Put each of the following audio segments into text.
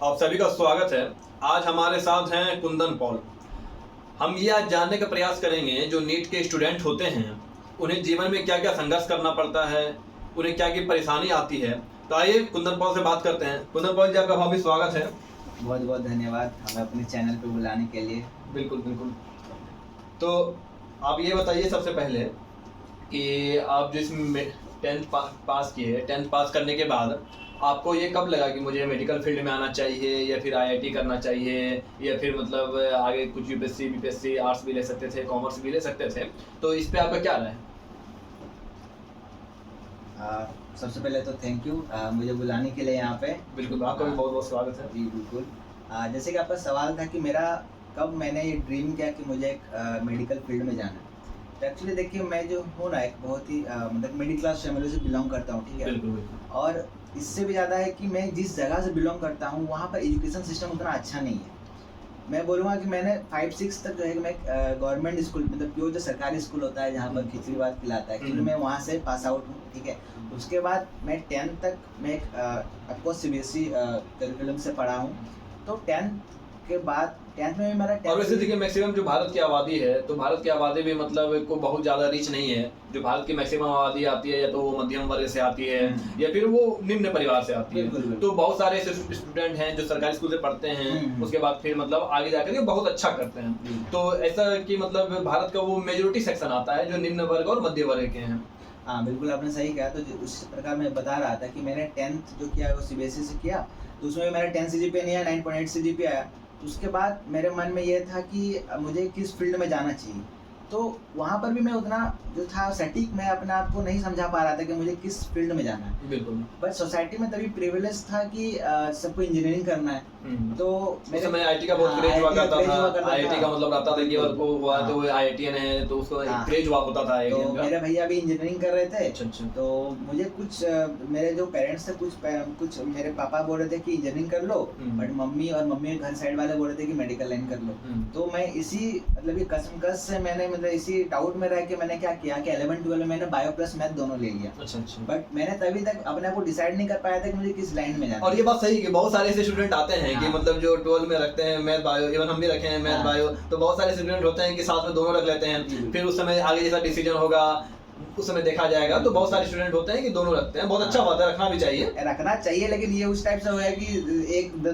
आप सभी का स्वागत है। आज हमारे साथ हैं कुंदन पॉल। हम ये आज जानने का प्रयास करेंगे जो नीट के स्टूडेंट होते हैं उन्हें जीवन में क्या क्या संघर्ष करना पड़ता है, उन्हें क्या क्या परेशानी आती है। तो आइए कुंदन पॉल से बात करते हैं। कुंदन पॉल जी, आपका बहुत भी स्वागत है। बहुत बहुत धन्यवाद हमें अपने चैनल पे बुलाने के लिए। बिल्कुल बिल्कुल। तो आप ये बताइए सबसे पहले कि आप जिस 10th पास किए, 10th पास करने के बाद आपको ये कब लगा कि मुझे मेडिकल फील्ड में आना चाहिए या फिर आईआईटी करना चाहिए या फिर मतलब आगे कुछ यूपीएससी बीपीएससी आर्ट्स भी ले सकते थे, कॉमर्स भी ले सकते थे, तो इस पे आपका क्या राय है? सबसे पहले तो थैंक यू मुझे बुलाने के लिए यहाँ पे। बिल्कुल, आपका भी बहुत बहुत स्वागत है। जी बिल्कुल। जैसे कि आपका सवाल था कि मेरा कब मैंने ये ड्रीम किया कि मुझे एक मेडिकल फील्ड में जाना है। तो एक्चुअली देखिए, मैं जो हूँ ना एक बहुत ही मतलब मिडिल क्लास फैमिली से बिलोंग करता हूँ, ठीक है। बिल्कुल बिल्कुल। और इससे भी ज़्यादा है कि मैं जिस जगह से बिलोंग करता हूँ वहाँ पर एजुकेशन सिस्टम उतना अच्छा नहीं है। मैं बोलूँगा कि मैंने 5-6 तक जो है मैं गवर्नमेंट स्कूल मतलब जो सरकारी स्कूल होता है जहाँ पर खिचड़ी भात खिलाता है, एक्चुअली मैं वहाँ से पास आउट हूँ, ठीक है। उसके बाद मैं 10th तक मैं आपको सीबीएसई करिकुलम से पढ़ा हूँ। तो 10th के बाद 10th में मेरा और वैसे देखिए मैक्सिमम जो भारत की आबादी है, तो भारत की आबादी भी मतलब को बहुत ज़्यादा रीच नहीं है। जो भारत की मैक्सिमम आबादी आती है या तो वो मध्यम वर्ग से आती है या फिर वो निम्न परिवार से आती है। तो बहुत सारे ऐसे स्टूडेंट हैं जो सरकारी स्कूल से पढ़ते हैं, उसके बाद फिर मतलब आगे जाकर के बहुत अच्छा करते हैं। तो ऐसा कि मतलब भारत का वो मेजोरिटी सेक्शन आता है जो निम्न वर्ग और मध्य वर्ग के हैं। हाँ बिल्कुल, आपने सही कहा। तो उस प्रकार मैं बता रहा था कि मैंने 10th जो किया वो सीबीएसई से किया, तो उसमें मेरा 10 सीजीपीए नहीं आया, 9.8 सीजीपीए आया। तो उसके बाद मेरे मन में ये था कि मुझे किस फील्ड में जाना चाहिए। तो वहाँ पर भी मैं उतना जो था सटीक मैं अपने आप को नहीं समझा पा रहा था कि मुझे किस फील्ड में जाना है। बिल्कुल। बट सोसाइटी में तभी प्रिविलेज था कि सबको इंजीनियरिंग करना है। तो मेरे समय आईटी का बहुत क्रेज हुआ करता था। आईटी का मतलब रहता था कि अगर को हुआ तो वो आईआईटीएन है, तो उसको क्रेज हुआ होता था आईआईटीएन का। मेरे भैया भी इंजीनियरिंग कर रहे थे। अच्छा। तो मुझे कुछ मेरे जो पेरेंट्स थे कुछ मेरे पापा बोल रहे थे कि इंजीनियरिंग कर लो, बट मम्मी और मम्मी घर साइड वाले बोल रहे थे कि मेडिकल लाइन कर लो। तो मैं इसी मतलब ये कसमकस से मैंने मतलब इसी डाउट में रह के मैंने क्या किया कि 11-12 मैंने बायो प्लस मैथ दोनों ले लिया। अच्छा। बट मैंने तभी तक अपने आप को डिसाइड नहीं कर पाया था कि मुझे किस लाइन में जाना। और ये बात सही है कि बहुत सारे ऐसे स्टूडेंट आते हैं कि मतलब जो 12 में रखते हैं मैथ बायो, इवन हम भी रखे हैं मैथ बायो, तो बहुत सारे स्टूडेंट होते हैं कि साथ में दोनों रख लेते हैं। फिर उस समय आगे जैसा डिसीजन होगा उस समय देखा जाएगा। तो बहुत सारे स्टूडेंट होते हैं कि दोनों रखते हैं। बहुत अच्छा बात है, रखना भी चाहिए। लेकिन ये उस टाइप से होया कि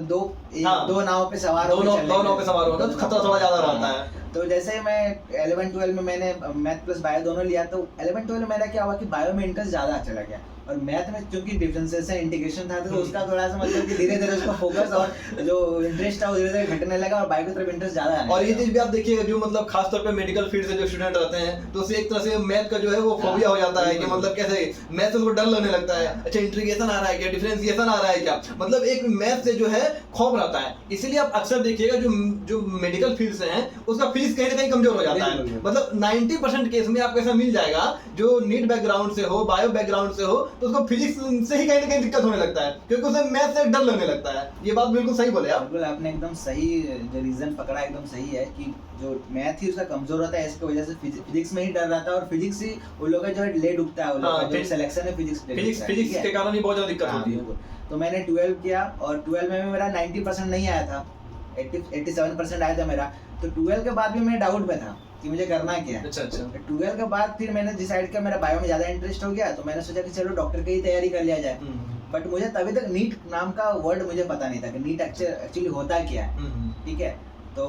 दो नाव पे सवार दो नाव पे सवार होना तो खतरा थोड़ा ज्यादा रहता है। तो जैसे मैं 11-12 में मैंने मैथ प्लस बायो दोनों लिया, तो 11-12 में मेरा क्या हुआ कि बायो में इंटरेस्ट ज्यादा चला गया और मैथ में क्योंकि डिफरेंशिएशन इंटीग्रेशन था तो उसका थोड़ा सा मतलब कि धीरे-धीरे उसका फोकस और जो इंटरेस्ट था वो धीरे-धीरे घटने लगा और बायो की तरफ इंटरेस्ट ज्यादा आने लगा। और ये चीज भी आप देखिए जो मतलब खास तौर पे मेडिकल फील्ड से जो स्टूडेंट रहते हैं तो उसे एक तरह से मैथ का जो है वो फोबिया हो जाता है कि मतलब कैसे मैथ से उसको डर लगने लगता है। अच्छा, इंटीग्रेशन आ रहा है क्या, डिफरेंशिएशन आ रहा है क्या, मतलब एक मैथ से जो है खौफ रहता है। इसीलिए आप अक्सर देखिएगा जो मेडिकल फील्ड से हैं उसका फिजिक्स कहीं ना कहीं कमजोर हो जाता है। मतलब 90% केस में आपको ऐसा मिल जाएगा जो नीट बैकग्राउंड से हो, बायो बैकग्राउंड से हो, तो उसको फिजिक्स से ही कहीं ना कहीं दिक्कत होने लगता है क्योंकि उसे मैथ से डर लगने लगता है। ये बात बिल्कुल सही बोले आप। बिल्कुल, आपने एकदम सही जो रीजन पकड़ा एकदम सही है कि जो मैथ ही उसका कमजोर होता है, इसकी वजह से फिजिक्स में ही डर रहता है और फिजिक्स ही उन लोगों का जो ले डूबता है, उन लोगों का जो सिलेक्शन है फिजिक्स के कारण ही बहुत ज्यादा दिक्कत होती है। तो मैंने 12 किया और 12 में मेरा 90% नहीं आया था, 87% आया था मेरा। तो 12 के बाद भी मैं डाउट में था कि मुझे करना क्या है। अच्छा। 12 के बाद फिर मैंने डिसाइड किया मेरा बायो में ज्यादा इंटरेस्ट हो गया, तो मैंने सोचा कि चलो डॉक्टर की ही तैयारी कर लिया जाए। बट मुझे तभी तक नीट नाम का वर्ड मुझे पता नहीं था कि नीट एक्चुअली होता क्या है, ठीक है। तो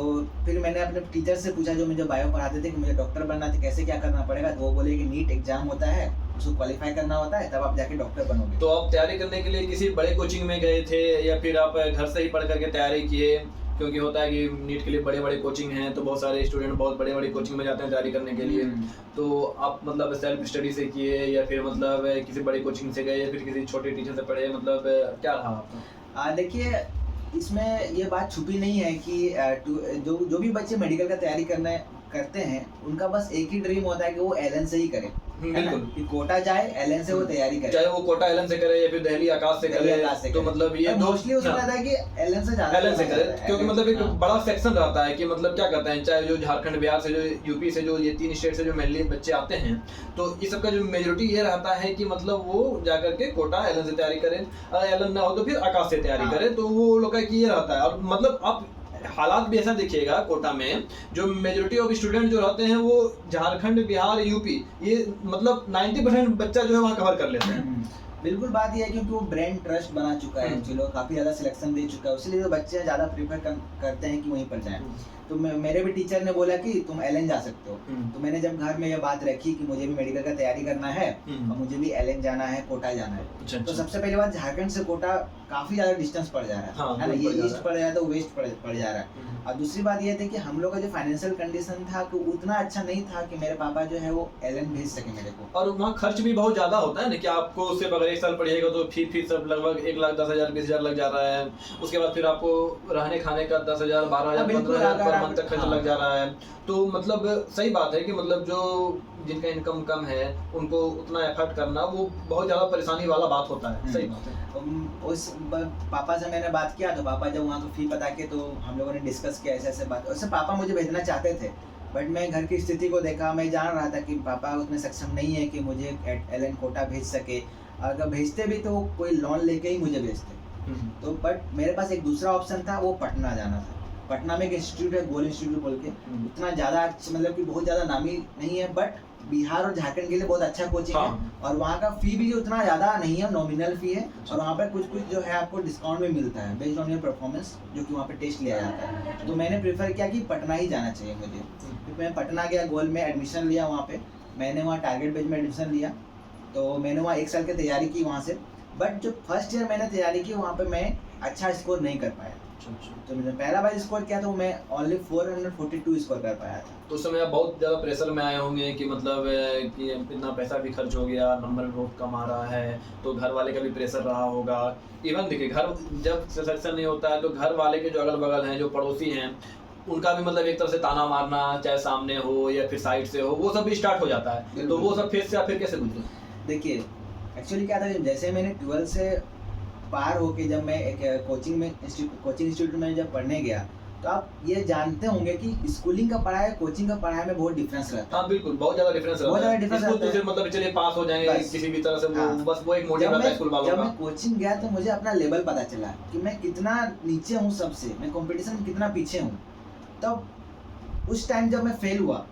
फिर मैंने अपने टीचर से पूछा जो मुझे बायो पढ़ाते थे कि मुझे डॉक्टर बनना था, कैसे क्या करना पड़ेगा। तो वो बोले कि नीट एग्जाम होता है, उसको क्वालिफाई करना होता है, तब आप जाके डॉक्टर बनोगे। तो आप तैयारी करने के लिए किसी बड़े कोचिंग में गए थे या फिर आप घर से ही पढ़ करके तैयारी किए? क्योंकि होता है कि नीट के लिए बड़े कोचिंग हैं, तो बहुत सारे स्टूडेंट बहुत बड़े कोचिंग में जाते हैं तैयारी करने के लिए। तो आप मतलब सेल्फ स्टडी से किए या फिर मतलब किसी बड़े कोचिंग से गए या फिर किसी छोटे टीचर से पढ़े, मतलब क्या रहा आपका? देखिए, इसमें ये बात छुपी नहीं है कि जो भी बच्चे मेडिकल का तैयारी करते हैं उनका बस एक ही ड्रीम होता है कि वो एलन से ही करें। है ना, बिल्कुल। कि कोटा जाए, एलएन से वो तैयारी करे, चाहे वो कोटा एलन से करे या फिर दिल्ली आकाश से दिल्ली करे, आकाश से तो करे। मतलब ये पर मोस्टली उसमें हाँ, रहता है कि एलएन से ज्यादा एलन से करे, रहता है, क्योंकि LN मतलब एक हाँ। बड़ा सेक्शन रहता है कि मतलब क्या कहते हैं, चाहे जो झारखंड बिहार से, जो यूपी से, जो ये 3 स्टेट से जो मेनली बच्चे आते हैं, तो इस सब का जो मेजोरिटी ये रहता है कि मतलब वो जाकर के कोटा एलन से तैयारी करें, अगर एलन ना हो तो फिर आकाश से तैयारी हाँ। करें, तो वो लोग का कि ये रहता है। और मतलब आप हालात भी ऐसा देखिएगा, कोटा में जो मेजोरिटी ऑफ स्टूडेंट जो रहते हैं वो झारखंड बिहार यूपी, ये मतलब 90% बच्चा जो है वहाँ कवर कर लेते हैं। बिल्कुल, बात ये है क्योंकि वो ब्रांड ट्रस्ट बना चुका है, चलो काफी ज्यादा सिलेक्शन दे चुका है, इसलिए तो बच्चे ज्यादा प्रीफर करते हैं कि वहीं पर जाएं। तो मेरे भी टीचर ने बोला कि तुम एलएन जा सकते हो, तो मैंने जब घर में ये बात रखी कि मुझे भी मेडिकल का तैयारी करना है और मुझे भी एलएन जाना है, कोटा जाना है, अच्छा, तो अच्छा। सबसे पहली बात झारखंड से कोटा काफी ज्यादा डिस्टेंस पड़ जा रहा है, हाँ, है ना, दूर ये पड़ जा ईस्ट रहा पड़ जा रहा है तो वेस्ट पड़ जा रहा है। और दूसरी बात ये थी कि हम लोग का जो फाइनेंशियल कंडीशन था कि उतना अच्छा नहीं था कि मेरे पापा जो है वो एलएन भेज सके मेरे को। और वहाँ खर्च भी बहुत ज्यादा होता है ना, कि आपको सिर्फ अगर 1 साल पढ़िएगा तो फीस सब लगभग 1,10,000 20,000 लग जा रहा है, उसके बाद फिर आपको रहने खाने का 10,000 12,000 बिल्कुल, 15,000 पर अगर मंथ तक खर्च हाँ। लग जा रहा है। तो मतलब सही बात है कि मतलब जो जिनका इनकम कम है उनको उतना एफर्ट करना वो बहुत ज्यादा परेशानी वाला बात होता है। सही बात है। पापा से मैंने बात किया तो पापा जब वहाँ को फी बता के, तो हम लोगों ने डिस्कस किया ऐसे ऐसे बात, वैसे पापा मुझे भेजना चाहते थे, बट मैं घर की स्थिति को देखा, मैं जान रहा था कि पापा उतने सक्षम नहीं है कि मुझे एलएन कोटा भेज सके, अगर भेजते भी तो कोई लोन लेके ही मुझे भेजते। तो बट मेरे पास एक दूसरा ऑप्शन था, वो पटना जाना था। पटना में एक इंस्टीट्यूट है, गोल इंस्टीट्यूट बोल के, उतना ज़्यादा मतलब कि बहुत ज़्यादा नामी नहीं है, बट बिहार और झारखंड के लिए बहुत अच्छा कोचिंग हाँ। है, और वहाँ का फी भी उतना ज़्यादा नहीं है, नॉमिनल फी है, और वहाँ पर कुछ कुछ जो है आपको डिस्काउंट भी मिलता है बेस्ड ऑन योर परफॉर्मेंस, जो कि वहाँ पे टेस्ट लिया जाता है। तो मैंने प्रेफर किया कि पटना ही जाना चाहिए मुझे, फिर मैं पटना गया, गोल में एडमिशन लिया, वहाँ पे मैंने वहाँ टारगेट बेच में एडमिशन लिया, तो मैंने वहाँ 1 साल की तैयारी की वहाँ से, बट जो फर्स्ट ईयर मैंने तैयारी की वहाँ पे मैं अच्छा स्कोर नहीं कर पाया। तो मैंने पहला बार स्कोर किया तो मैं ओनली 442 स्कोर कर पाया था। तो उस समय आप बहुत ज़्यादा प्रेशर में आए होंगे कि मतलब कि इतना पैसा भी खर्च हो गया, नंबर बहुत कम आ रहा है, तो घर वाले का भी प्रेशर रहा होगा। इवन देखिए, घर जब सिलेक्शन नहीं होता है तो घर वाले के जो अगल बगल हैं, जो पड़ोसी हैं, उनका भी मतलब एक तरह से ताना मारना, चाहे सामने हो या फिर साइड से हो, वो सब भी स्टार्ट हो जाता है। तो वो सब फेस से आप फिर कैसे गुजरे? देखिए एक्चुअली क्या था, जैसे मैंने 12 से पार होके जब मैं एक कोचिंग इंस्टीट्यूट में जब पढ़ने गया, तो आप ये जानते होंगे कि स्कूलिंग का पढ़ाई कोचिंग का पढ़ाई में बहुत डिफरेंस रहता है। हाँ बिल्कुल, बहुत ज्यादा डिफरेंस रहता है। बहुत ज्यादा डिफरेंस स्कूल रहता तो है। सिर्फ मतलब चलिए पास हो जाएंगे बस। किसी भी तरह से, वो हाँ। बस वो एक मोटिव रहता है स्कूल वालों जब का। मैं कोचिंग गया तो मुझे अपना लेवल पता चला कि मैं कितना नीचे हूँ सबसे, मैं कंपटीशन में कितना पीछे हूँ। तब उस टाइम जब मैं फेल हुआ,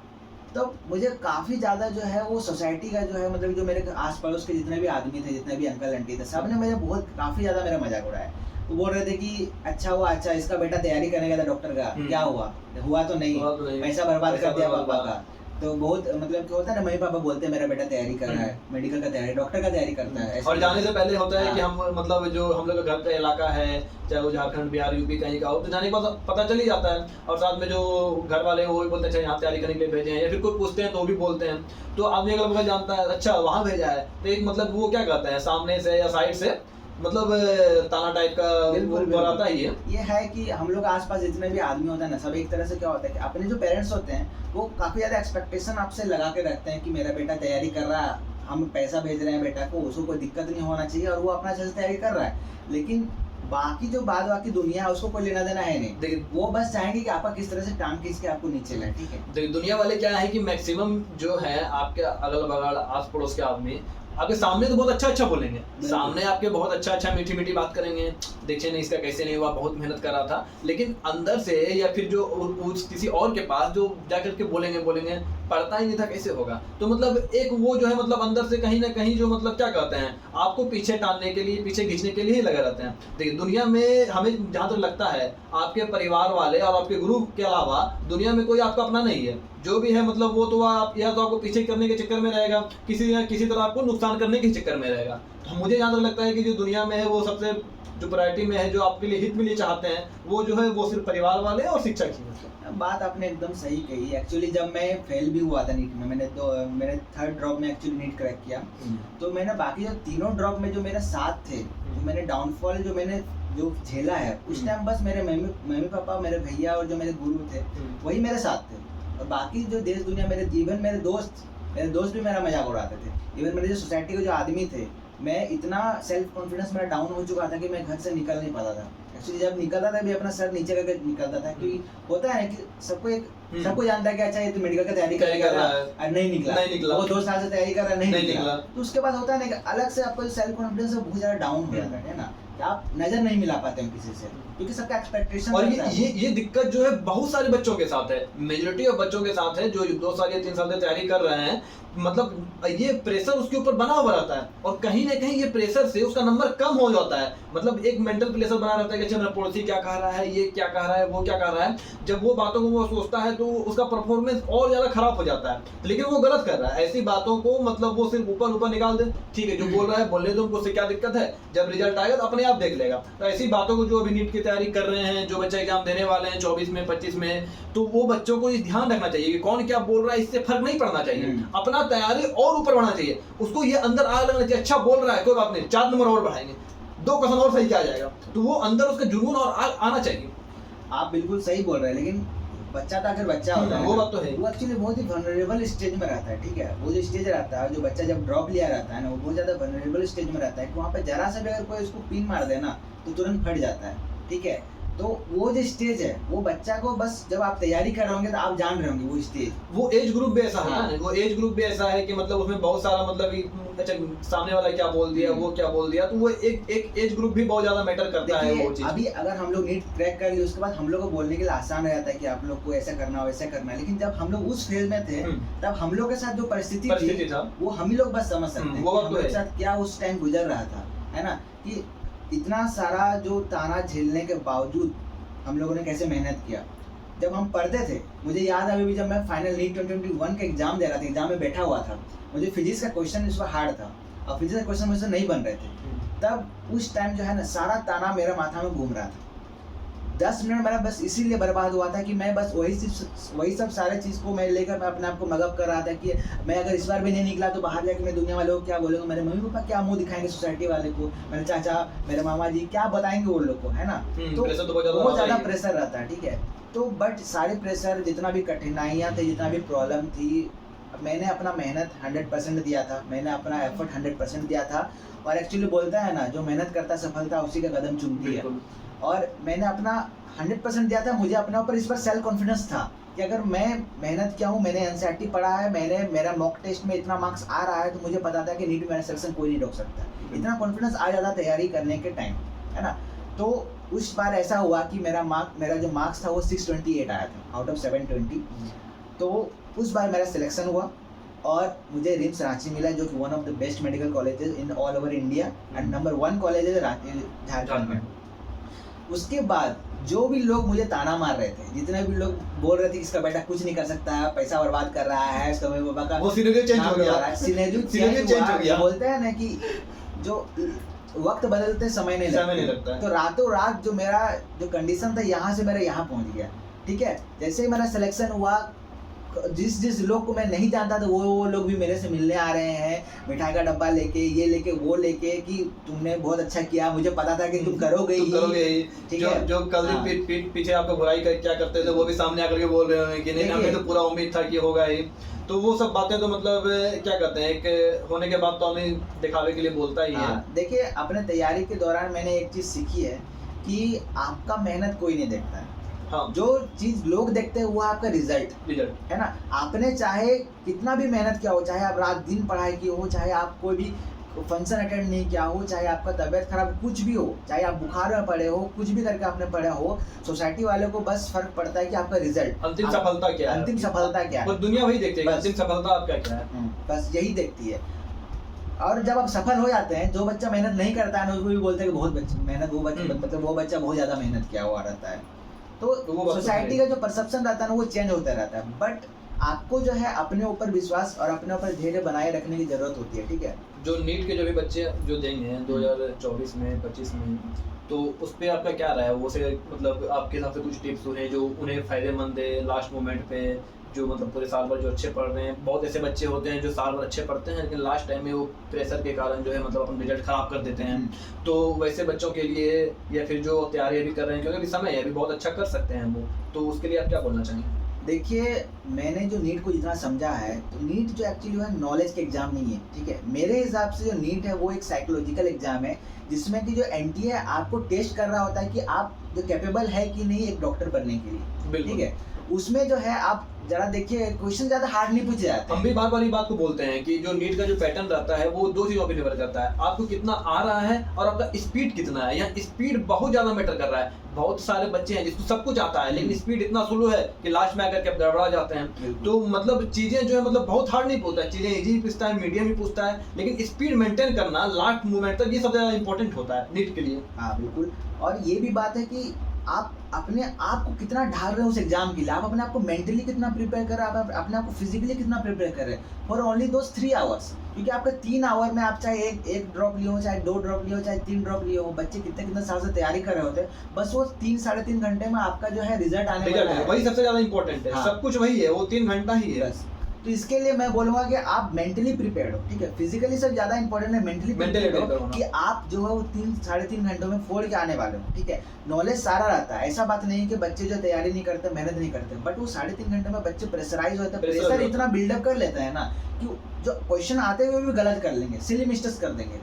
तब मुझे काफ़ी ज़्यादा जो है वो सोसाइटी का जो है, मतलब जो मेरे आस पड़ोस के जितने भी आदमी थे, जितने भी अंकल आंटी थे, सब ने मुझे बहुत काफ़ी ज़्यादा मेरा मजाक उड़ाया। वो बोल रहे थे कि अच्छा हुआ, अच्छा इसका बेटा तैयारी करने गया था डॉक्टर का, क्या हुआ? हुआ तो नहीं, पैसा बर्बाद कर दिया पापा का। तो बहुत मतलब क्या होता है ना, मम्मी पापा बोलते हैं मेरा बेटा तैयारी कर रहा है, मेडिकल का तैयारी, डॉक्टर का तैयारी करता है। और जाने से पहले होता है कि हाँ। हम मतलब जो हम लोग का घर का इलाका है, चाहे वो झारखंड बिहार यूपी कहीं का हो, तो जाने के बाद पता चल ही जाता है। और साथ में जो घर वाले हैं वो भी बोलते हैं अच्छा यहाँ तैयारी करने के लिए भेजे हैं, या फिर कोई पूछते हैं तो वो भी बोलते हैं। तो आदमी अगल बगल जानता है अच्छा वहाँ भेजा है, तो एक मतलब वो क्या कहते हैं, सामने से या साइड से मतलब ताना टाइप का वो आता ही है। ये है कि हम लोग आसपास जितने भी आदमी होते हैं ना, सब एक तरह से क्या होता है कि अपने जो पेरेंट्स होते हैं वो काफ़ी ज़्यादा एक्सपेक्टेशन आपसे लगा के रखते हैं कि मेरा बेटा तैयारी कर रहा है, हम पैसा भेज रहे हैं बेटा को, उसको कोई दिक्कत नहीं होना चाहिए, और वो अपना अच्छे से तैयारी कर रहा है। लेकिन बाकी जो बाद बाकी दुनिया है उसको कोई लेना देना है नहीं। देखिए वो बस चाहेंगे कि आपका किस तरह से टांग खींच के आपको नीचे लाए, ठीक है। देखिए दुनिया वाले क्या है कि मैक्सिमम जो है आपके अगल बगल आस पड़ोस के आदमी आपके सामने तो बहुत अच्छा अच्छा बोलेंगे, सामने आपके बहुत अच्छा अच्छा मीठी मीठी बात करेंगे, देखिए नहीं इसका कैसे नहीं हुआ, बहुत मेहनत कर रहा था, लेकिन अंदर से या फिर जो उस किसी और के पास जो जाकर के बोलेंगे पढ़ता ही नहीं था कैसे होगा। तो मतलब एक वो जो है मतलब अंदर से कहीं ना कहीं जो मतलब क्या कहते हैं आपको पीछे टालने के लिए, पीछे खींचने के लिए ही लगे रहते हैं। देखिए दुनिया में हमें जहाँ तक लगता है आपके परिवार वाले और आपके गुरु के अलावा दुनिया में कोई आपका अपना नहीं है। जो भी है मतलब वो तो आप या तो आपको पीछे करने के चक्कर में रहेगा, किसी ना किसी तरह आपको नुकसान करने के चक्कर में रहेगा। तो मुझे जहाँ तक लगता है कि जो दुनिया में है वो सबसे जो प्रायोरिटी में है, जो आपके लिए हित में लिए चाहते हैं, वो जो है वो सिर्फ परिवार वाले और शिक्षक ही। बात आपने एकदम सही कही। एक्चुअली जब मैं फेल भी हुआ था नीट में, मैंने 3rd ड्रॉप में एक्चुअली नीट क्रैक किया, तो मैंने बाकी जो तीनों ड्रॉप में जो मेरे साथ थे, जो मैंने डाउनफॉल जो मैंने जो झेला है, उस टाइम बस मेरे मम्मी पापा, मेरे भैया और जो मेरे गुरु थे वही मेरे साथ थे, और बाकी जो देश दुनिया मेरे जीवन मेरे दोस्त मेरे दोस्त भी मेरा मजाक उड़ाते थे, इवन मेरे जो सोसाइटी के जो आदमी थे, मैं इतना सेल्फ कॉन्फिडेंस मेरा डाउन हो चुका था कि मैं घर से निकल नहीं पाता था। एक्चुअली जब निकलता था भी अपना सर नीचे करके निकलता था, क्योंकि होता है ना कि सबको जानता है कि अच्छा ये तो मेडिकल की तैयारी कर रहा है और नहीं निकला, वो 2 साल से तैयारी कर रहा है, नहीं निकला। तो उसके बाद होता है ना कि अलग से आपका जो सेल्फ कॉन्फिडेंस है बहुत ज्यादा डाउन हो जाता है ना, कि आप नजर नहीं मिला पाते हैं किसी से, क्योंकि सबका एक्सपेक्टेशन। और ये दिक्कत जो है बहुत सारे बच्चों के साथ है, मेजोरिटी ऑफ बच्चों के साथ है जो 2 साल या 3 साल से तैयारी कर रहे हैं। मतलब ये प्रेशर उसके ऊपर बना हुआ रहता है और कहीं ना कहीं ये प्रेशर से उसका नंबर कम हो जाता है। मतलब एक मेंटल प्रेशर बना रहता है कि अच्छा मेरा पड़ोसी क्या कह रहा है, ये क्या कह रहा है, वो क्या कह रहा है। जब वो बातों को वो सोचता है तो उसका परफॉर्मेंस और ज्यादा खराब हो जाता है, लेकिन वो गलत कर रहा है। ऐसी बातों को मतलब वो सिर्फ ऊपर निकाल दे, ठीक है जो बोल रहा है बोलने दो, उनको उससे क्या दिक्कत है, जब रिजल्ट आएगा तो अपने आप देख लेगा। तो ऐसी बातों को जो अभी नीट की तैयारी कर रहे हैं, जो बच्चे एग्जाम देने वाले हैं 24 में 25 में, तो वो बच्चों को ध्यान रखना चाहिए कि कौन क्या बोल रहा है, इससे फर्क नहीं पड़ना चाहिए। अपना तैयारी और ऊपर बढ़ना चाहिए, उसको ये अंदर आग लगना चाहिए, अच्छा बोल रहा है कोई बात नहीं, 4 नंबर और बढ़ाएंगे, 2 क्वेश्चन और सही क्या आ जाएगा, तो वो अंदर उसका जुनून और आग आना चाहिए। आप बिल्कुल सही बोल रहे हैं, लेकिन बच्चा तो अगर बच्चा होता है वो बात तो है, वो एक्चुअली बहुत ही वल्नरेबल स्टेज में रहता है, ठीक है। वो जो स्टेज रहता है, जो बच्चा जब ड्रॉप लिया रहता है ना, वो बहुत ज्यादा वल्नरेबल स्टेज में रहता है, कि वहाँ पे जरा सा भी अगर कोई उसको पिन मार देना तो तुरंत फट जाता है, ठीक है। तो वो जो स्टेज है, वो बच्चा को बस जब आप तैयारी कर रहे होंगे तो आप जान रहे होंगे वो स्टेज, वो एज ग्रुप भी ऐसा है ना, वो एज ग्रुप भी ऐसा है कि मतलब उसमें बहुत सारा मतलब अच्छा सामने वाला क्या बोल दिया, वो क्या बोल दिया, तो वो एक एज ग्रुप भी बहुत ज्यादा मैटर करता है वो चीज। अभी अगर हम लोग नीट क्रैक कर लिए, उसके बाद हम लोग को बोलने के लिए आसान रहता है कि आप लोग को ऐसा करना हो, वैसा करना है, लेकिन जब हम लोग उस फेज में थे तब हम लोग के साथ जो परिस्थिति थी वो हम ही लोग बस समझ सकते हैं हम लोग के साथ क्या उस टाइम गुजर रहा था, है ना। कि इतना सारा जो ताना झेलने के बावजूद हम लोगों ने कैसे मेहनत किया। जब हम पढ़ते थे, मुझे याद है अभी भी, जब मैं फाइनल नीट 2021 का एग्जाम दे रहा था, एग्जाम में बैठा हुआ था, मुझे फिजिक्स का क्वेश्चन इस बार हार्ड था और फिजिक्स का क्वेश्चन मुझसे नहीं बन रहे थे, तब उस टाइम जो है ना सारा ताना मेरा माथा में घूम रहा था। 10 मिनट मेरा बस इसीलिए बर्बाद हुआ था कि मैं बस वही सब सारे चीज़ को मैं लेकर मैं अपने आप को मगअप कर रहा था कि मैं अगर इस बार भी नहीं निकला तो बाहर जाके मैं दुनिया वालों को क्या बोलूँगा, मेरे मम्मी पापा क्या मुंह दिखाएंगे सोसाइटी वाले को, मेरे चाचा मेरे मामा जी क्या बताएंगे वो लोग को, है ना। तो बहुत ज़्यादा प्रेशर रहता है, ठीक है। तो बट सारे प्रेशर, जितना भी कठिनाइयाँ थी, जितना भी प्रॉब्लम थी, मैंने अपना मेहनत 100% दिया था, मैंने अपना एफर्ट 100% दिया था। और एक्चुअली बोलता है ना, जो मेहनत करता सफलता उसी का कदम चूमती है, और मैंने अपना 100% दिया था। मुझे अपने ऊपर इस पर सेल्फ कॉन्फिडेंस था कि अगर मैं मेहनत किया हूँ, मैंने एनसीईआरटी पढ़ा है, मेरा मॉक टेस्ट में इतना मार्क्स आ रहा है, तो मुझे पता था कि नीट में मेरा सिलेक्शन कोई नहीं रोक सकता। इतना कॉन्फिडेंस आ जाता तैयारी करने के टाइम, है ना। तो उस बार ऐसा हुआ कि मेरा जो मार्क्स था वो 628 आया था आउट ऑफ 720। तो उस बार मेरा सिलेक्शन हुआ और मुझे रिम्स रांची मिला, जो कि one of the best medical colleges in all over India and number 1 college है झारखंड में। उसके बाद जो भी लोग मुझे ताना मार रहे थे, जितने भी लोग बोल रहे थे कि इसका बेटा कुछ नहीं कर सकता, पैसा बर्बाद कर रहा है, इसका मम्मी पापा का वो सिनेरियो चेंज हो गया, सिनेरियो चेंज हो गया। बोलते हैं ना कि जो वक्त बदलते समय नहीं लगता। तो रातों रात जो मेरा जो कंडीशन था, यहाँ से मेरा यहाँ पहुँच गया, ठीक है। जैसे ही मेरा सिलेक्शन हुआ, जिस लोग को मैं नहीं जानता था वो लोग भी मेरे से मिलने आ रहे हैं, मिठाई का डब्बा लेके, ये लेके, वो लेके, कि तुमने बहुत अच्छा किया, मुझे पता था कि तुम करोगे ही, ठीक है। जो कल दिन पीछे आपको बुराई कर क्या करते थे, वो भी सामने आकर के बोल रहे हैं कि नहीं, हमें तो पूरा उम्मीद था कि होगा ही। तो वो सब बातें तो मतलब क्या कहते हैं, एक होने के बाद तो हमें दिखावे के लिए बोलता ही है। देखिए, अपने तैयारी के दौरान मैंने एक चीज सीखी है कि आपका मेहनत कोई नहीं देखता है। हाँ। जो चीज लोग देखते हैं वो आपका रिजल्ट है ना। आपने चाहे कितना भी मेहनत किया हो, चाहे आप रात दिन पढ़ाई की हो, चाहे आप कोई भी फंक्शन अटेंड नहीं किया हो, चाहे आपका तबीयत खराब कुछ भी हो, चाहे आप बुखार में पड़े हो, कुछ भी करके आपने पढ़ा हो, सोसाइटी वालों को बस फर्क पड़ता है कि आपका रिजल्ट, अंतिम सफलता क्या है, अंतिम सफलता क्या है, दुनिया वही देखती है, अंतिम सफलता आपका क्या है, बस यही देखती है। और जब आप सफल हो जाते हैं, जो बच्चा मेहनत नहीं करता है ना, उसको भी बोलते हैं कि बहुत मेहनत, वो बच्चा बहुत ज्यादा मेहनत किया हुआ रहता है। तो सोसाइटी का जो परसेप्शन रहता है ना, वो चेंज होता रहता है। बट आपको जो है अपने ऊपर विश्वास और अपने ऊपर धैर्य बनाए रखने की जरूरत होती है, ठीक है। जो नीट के जो भी बच्चे जो देंगे 2024 में 25 में, तो उस पर आपका क्या राय है? वो से मतलब आपके हिसाब से कुछ टिप्स सुने जो उन्हें फायदेमंद है लास्ट मोमेंट पे, जो मतलब पूरे साल भर जो अच्छे पढ़ रहे हैं। बहुत ऐसे बच्चे होते हैं जो साल भर अच्छे पढ़ते हैं, लेकिन लास्ट टाइम में वो प्रेशर के कारण जो है मतलब अपना रिजल्ट खराब कर देते हैं। तो वैसे बच्चों के लिए, या फिर जो तैयारी अभी कर रहे हैं, क्योंकि अभी समय है, अभी बहुत अच्छा कर सकते हैं वो, तो उसके लिए आप क्या बोलना चाहेंगे? देखिए, मैंने जो नीट को जितना समझा है, तो नीट जो एक्चुअली है नॉलेज के एग्जाम नहीं है, ठीक है। मेरे हिसाब से जो नीट है वो एक साइकोलॉजिकल एग्जाम है, जिसमें कि जो एनटीए है आपको टेस्ट कर रहा होता है कि आप जो कैपेबल है कि नहीं एक डॉक्टर बनने के लिए, ठीक है। उसमें जो है आप जरा देखिए, क्वेश्चन ज्यादा हार्ड नहीं पूछे जाते। हम भी बार बार ये बात को बोलते हैं कि जो नीट का जो पैटर्न रहता है वो 2 चीजों पर निर्भर करता है, आपको कितना आ रहा है और आपका स्पीड कितना है। यहाँ स्पीड बहुत ज्यादा मैटर कर रहा है। बहुत सारे बच्चे हैं जिसको सब कुछ आता है लेकिन स्पीड इतना स्लो है कि लास्ट में आकर के गड़बड़ा जाते हैं। तो मतलब चीजें जो है मतलब बहुत हार्ड नहीं पूछता है, चीजें इजी पूछता है, मीडियम भी पूछता है, लेकिन स्पीड मेंटेन करना लास्ट मोमेंट तक ये सबसे ज्यादा इंपॉर्टेंट होता है नीट के लिए। हाँ बिल्कुल। और ये भी बात है कि आप अपने आप को कितना ढाल रहे हो उस एग्जाम के लिए, आप अपने आप को मेंटली कितना प्रिपेयर कर रहे हैं, आप अपने आप को फिजिकली कितना प्रिपेयर कर रहे हैं फॉर ओनली दोस 3 आवर्स। क्योंकि आपका 3 आवर में आप चाहे एक ड्रॉप लिए हो, चाहे 2 ड्रॉप लिए हो, चाहे 3 ड्रॉप लिए हो, बच्चे कितने साल से तैयारी कर रहे होते हैं, बस वो 3 साढ़े 3 घंटे में आपका जो है रिजल्ट आने वाला है। वही सबसे ज्यादा इंपॉर्टेंट है। हाँ। सब कुछ वही है, वो 3 घंटा ही है बस। तो इसके लिए मैं बोलूंगा कि आप मेंटली प्रिपेयर्ड हो, ठीक है। फिजिकली सब ज्यादा इंपॉर्टेंट है, मेंटली प्रिपेयर्ड हो कि आप जो है वो 3 साढ़े 3 घंटों में फोड़ के आने वाले हो, ठीक है। नॉलेज सारा रहता है, ऐसा बात नहीं है कि बच्चे जो तैयारी नहीं करते, मेहनत नहीं करते, बट वो 3.5 घंटे में बच्चे प्रेशराइज होते हैं, प्रेशर इतना बिल्डअप कर लेते हैं ना कि जो क्वेश्चन आते हुए भी गलत कर लेंगे, सिली मिस्टेक्स कर देंगे।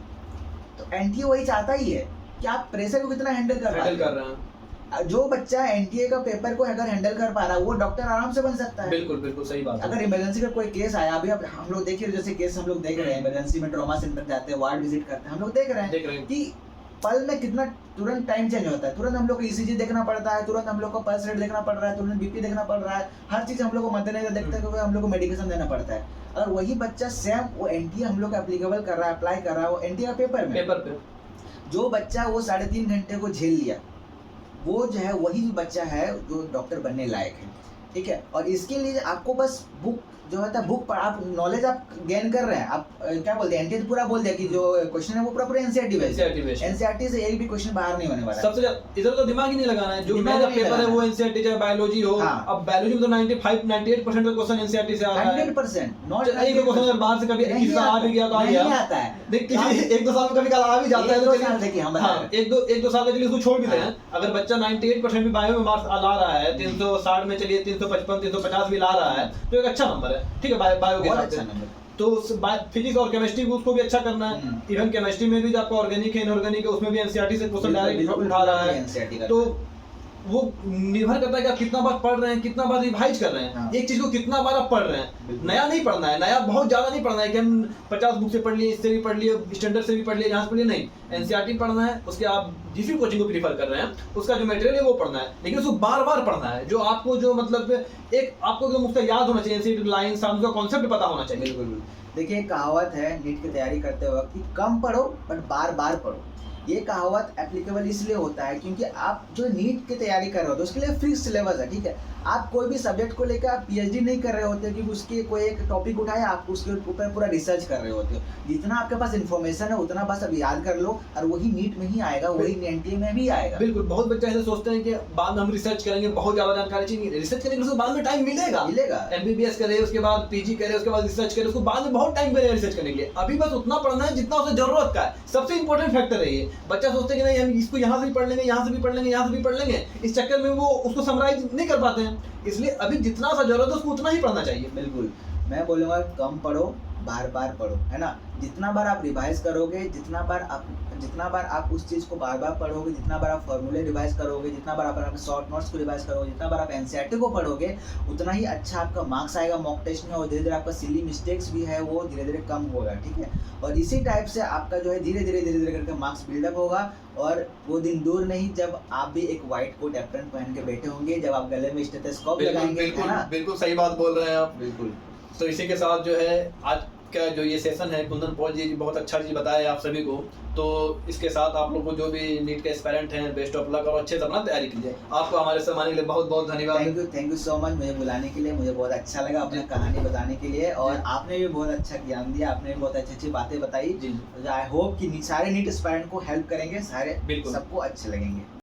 तो एनटीए वही चाहता ही है कि आप प्रेशर को कितना हैंडल कर रहे हैं। जो बच्चा एनटीए का पेपर को अगर हैंडल कर पा रहा है वो डॉक्टर आराम से बन सकता है। बिल्कुल बिल्कुल सही बात है। अगर इमरजेंसी का कोई केस आया, अभी हम लोग देखिए, जैसे केस हम लोग देख रहे हैं, इमरजेंसी में ट्रॉमा सेंटर जाते हैं, वार्ड विजिट करते हैं, हम लोग देख रहे हैं कि पल में कितना तुरंत टाइम चेंज होता है, तुरंत हम लोग को ईसीजी देखना पड़ता है, तुरंत हम लोग को पल्स रेट देखना पड़ रहा है, तुरंत बीपी देखना पड़ रहा है, हर चीज हम लोग को मद्देनजर देखते हुए हम लोग को मेडिकेशन देना पड़ता है। अगर वही बच्चा सेम वो एनटीए हम लोग को एप्लीकेबल कर रहा है, अप्लाई कर रहा है वो एनटीए का पेपर पे, जो बच्चा वो 3.5 घंटे को झेल लिया, वो जो है वही बच्चा है जो डॉक्टर बनने लायक है, ठीक है। और इसके लिए आपको बस बुक जो होता है, बुक पर आप नॉलेज आप गेन कर रहे हैं। आप क्या बोलते हैं, एनटीए तो पूरा बोल दिया कि जो क्वेश्चन है वो पूरा एनसीईआरटी बेस्ड है, एनसीईआरटी से एक भी क्वेश्चन बाहर नहीं होने वाला। सबसे इधर तो दिमाग ही नहीं लगाना है, जो मेरा पेपर है वो एनसीईआरटी चाहे बायोलॉजी हो। अब बायोलॉजी में तो 95-98% का क्वेश्चन एनसीईआरटी से आ रहा है, 100% नॉट एक दो क्वेश्चन बाहर से कभी किसी आ भी गया तो आ गया, नहीं आता है। देख किसी 1-2 साल में कभी कल आ भी जाता है, तो देखिए हम एक दो साल के लिए उसको छोड़ भी दें। अगर बच्चा 98% भी बायो में मार्क्स ला रहा है, 360 में चलिए 355 350 भी ला रहा है, तो एक अच्छा नंबर है, ठीक है। बायो के हिसाब से तो फिजिक्स और केमिस्ट्री उसको भी अच्छा करना है। इवन केमिस्ट्री में भी जो आपका ऑर्गेनिक है, इनऑर्गेनिक है, उसमें भी एनसीईआरटी से क्वेश्चन डायरेक्ट उठा रहा है। तो वो निर्भर करता है कि आप कितना बार पढ़ रहे हैं, कितना बार रिवाइज कर रहे हैं। हाँ। एक चीज को कितना बार आप पढ़ रहे हैं, नया नहीं पढ़ना है, नया बहुत ज्यादा नहीं पढ़ना है कि हम 50 बुक से पढ़ लिए, इससे भी पढ़ लिए, स्टैंडर्ड से भी पढ़ लिए, यहाँ से पढ़ लिए, नहीं। एनसीईआरटी पढ़ना है, उसके आप जिस भी कोचिंग को प्रीफर कर रहे हैं उसका जो मटेरियल है वो पढ़ना है, लेकिन उसको बार बार पढ़ना है। जो आपको जो मतलब एक आपको जो उसका याद होना चाहिए, एनसीईआरटी लाइन का कॉन्सेप्ट पता होना चाहिए। बिल्कुल। देखिए कहावत है नीट की तैयारी करते वक्त कि कम पढ़ो बट बार बार पढ़ो। ये कहावत एप्लीकेबल इसलिए होता है क्योंकि आप जो नीट की तैयारी कर रहे होते हो उसके लिए फिक्स सिलेबस है, ठीक है। आप कोई भी सब्जेक्ट को लेकर आप पीएचडी नहीं कर रहे होते कि उसके कोई एक टॉपिक उठाए आप उसके ऊपर पूरा रिसर्च कर रहे होते हो। जितना आपके पास इन्फॉर्मेशन है उतना बस अब याद कर लो और वही नीट में ही आएगा, वही एनटीए में भी आएगा। बिल्कुल। बहुत बच्चे ऐसे सोचते हैं कि बाद में हम रिसर्च करेंगे, बहुत ज्यादा जानकारी चाहिए, रिसर्च करेंगे उसको बाद में टाइम मिलेगा। एमबीबीएस करे, उसके बाद पीजी करे, उसके बाद रिसर्च करे, उसको बाद में बहुत टाइम मिलेगा रिसर्च करने के लिए। अभी बस उतना पढ़ना है जितना उसे जरूरत का है। सबसे इंपॉर्टेंट फैक्टर है ये। बच्चा सोचते हैं कि नहीं हम इसको यहाँ से भी पढ़ लेंगे, यहाँ से भी पढ़ लेंगे, यहाँ से भी पढ़ लेंगे, इस चक्कर में वो उसको समराइज नहीं कर पाते हैं। इसलिए अभी जितना सा जरूरत है उसको उतना ही पढ़ना चाहिए। बिल्कुल। मैं बोलूँगा कम पढ़ो, बार बार पढ़ो, है ना। जितना बार आप रिवाइज करोगे, जितना बार आप उस चीज़ को बार बार पढ़ोगे, जितना बार आप फॉर्मूले रिवाइज करोगे, जितना बार आप शॉर्ट नोट्स को रिवाइज करोगे, जितना बार आप एनसीईआरटी को पढ़ोगे, उतना ही अच्छा आपका मार्क्स आएगा मॉक टेस्ट में। और धीरे धीरे आपका सिली मिस्टेक्स भी है वो धीरे धीरे कम होगा, ठीक है। और इसी टाइप से आपका जो है धीरे धीरे करके मार्क्स बिल्डअप होगा। और वो दिन दूर नहीं जब आप भी एक व्हाइट कोट एप्रन पहन के बैठे होंगे, जब आप गले में स्टेथोस्कोप लगाएंगे, है ना। बिल्कुल सही बात बोल रहे हैं आप। बिल्कुल। तो इसी के साथ जो है आज का जो ये सेशन है, कुंदन पॉल जी बहुत अच्छा चीज बताया आप सभी को। तो इसके साथ आप लोग को जो भी नीट के एस्पायरेंट हैं, बेस्ट ऑफ लक और अच्छे से अपना तैयारी कीजिए। आपको हमारे से आने के लिए बहुत बहुत धन्यवाद। थैंक यू सो मच मुझे बुलाने के लिए। मुझे बहुत अच्छा लगा अपनी कहानी बताने के लिए, और आपने भी बहुत अच्छा ज्ञान दिया, आपने भी बहुत अच्छी बातें बताई। आई होप कि सारे नीट एस्पायरेंट को हेल्प करेंगे, सारे सबको अच्छे लगेंगे।